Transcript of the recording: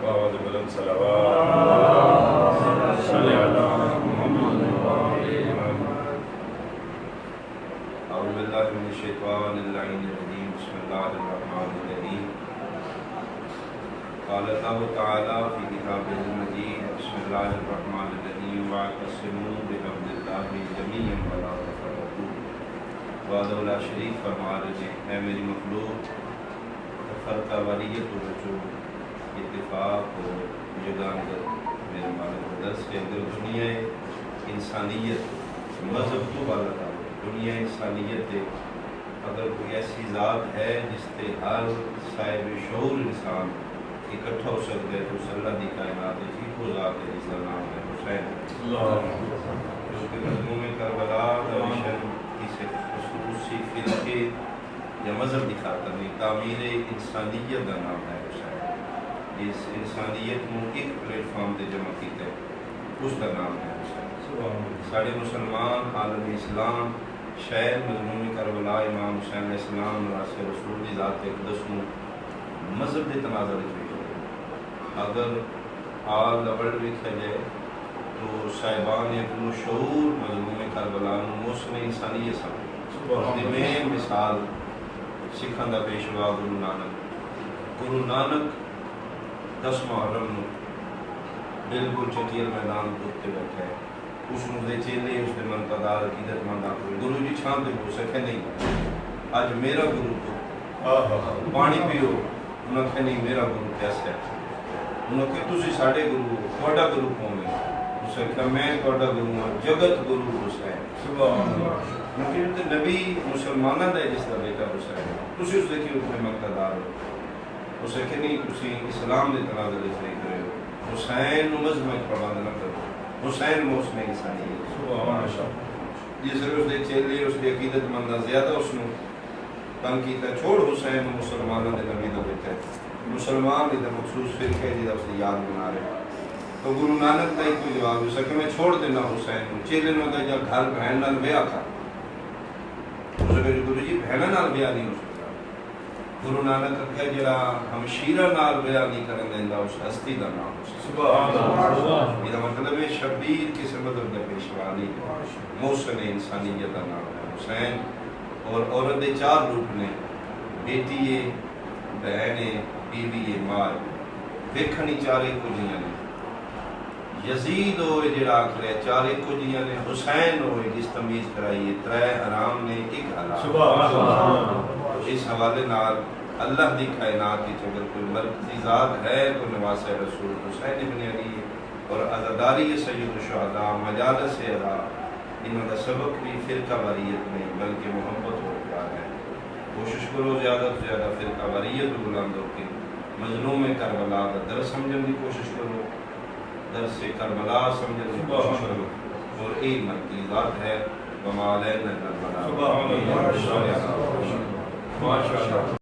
بآواز بلند صلوات صلی علی محمد اعوذ باللہ من الشیطان اللعین الرجیم بسم اللہ الرحمن الرحیم قال اللہ تعالی فی کتابہ المجید بسم اللہ الرحمن الرحیم واعتصموا بحبل اللہ جمیعا ولا تفرقوا وحدہ لا شریک فرما رہے اے میری مخلوق فرقہ واریت و بچو اتفاق ہو جگانگر میرے مالک درس کے اندر دنیا انسانیت مذہب تو والا تھا دنیا انسانیت ہے اگر کوئی ایسی ذات ہے جس سے ہر صاحب شعور انسان اکٹھا ہو سکتا ہے تو اس اللہ دی کائنات ہے وہ ذات ہے جس کا نام ہے حسین جو کہ مضمون کربلا دریشن کسی خصوصی فرقے یا مذہب دکھاتا نہیں تعمیر انسانیت کا نام ہے حسین اس انسانیت کو ایک پلیٹ فارم سے جمع کیتا ہے اس کا نام ہے حسین سارے مسلمان عالم اسلام شہر مضمون کربلا امام حسین علیہ السلام راسل رسول کی ذات اقدس کو مذہب کے تناظر میں اگر آل لبڑ ویکھا جائے تو صاحبان اپنو شعور مضمون کربلا موسم انسانیت سمجھ میں مثال سکھاں دا پیشوا گرو نانک 10 محرم نو بالکل چٹیل میدان پوتے بیٹھے اس دے چیلے اس دے منتدار عقیدت مندہ گرو جی چھان دے ہو سکے نہیں آج میرا گرو تو پانی پیو انہوں نے نہیں میرا گرو کیسے ہے انہوں نے تسی ساڑھے گرو توڑا گرو کون ہے اسے کہ میں توڑا گرو ہوں جگت گرو حسین کیونکہ نبی مسلمانہ دے جس کا بیٹا حسین تسی اس دیکھی اس میں مقتدار ہو اسے کہ نہیں تسی اسلام دے تناظر اس لئے کرے ہو حسین مذہب میں پربند نہ کرو حسین موسم انسانی ہے جس سے اس دے چیلے اس دے عقیدت مندہ زیادہ اس نے تنقیدہ چھوڑ حسین مسلمانہ دے نبی دے بیٹا ہے مسلمان دے مخصوص فرقے جیدہ اسے یاد بنا رہے تو گرو نانک دا ہی کوئی جواب ہو سکے میں چھوڑ دینا حسین چیلے نو دا جب گھر بہن نال بیعہ تھا اسے کہ گرو جی بہنہ نال بیعہ نہیں ہو سکتا گرو نانک رکھے جڑا ہمشیرہ نال بیعہ نہیں کرن دیندہ اس ہستی دا نام سبحان اللہ یہ مطلب ہے شبیر کسی مدد دا پیشوانی موسم انسانیت دا نام ہے حسین اور عورت دے 4 روپ نے بیٹی ہے بہن ہے بیوی ہے ماں ویکھنی 4 کو جیاں نے یزید ہوئے جڑا آخرے 4 کو جیاں نے حسین ہوئے جس تمیز کرائی ہے 3 حرام نے 1 حلال سبحان اللہ اس حوالے نال اللہ دی کائنات کی اگر کوئی مرکزی ذات ہے تو نواس رسول حسین ابن علی اور عزاداری سید الشہداء مجالس ادا انہوں کا سبق بھی فرقہ واریت نہیں بلکہ محبت و پیار ہے کوشش کرو زیادہ سے زیادہ فرقہ واریت بلند ہو کے مظلوم کربلا کا درس سمجھنے کی کوشش کرو درس کربلا سمجھنے کی کوشش کرو اور ایک مرکزی ذات ہے وما علینا الا البلاغ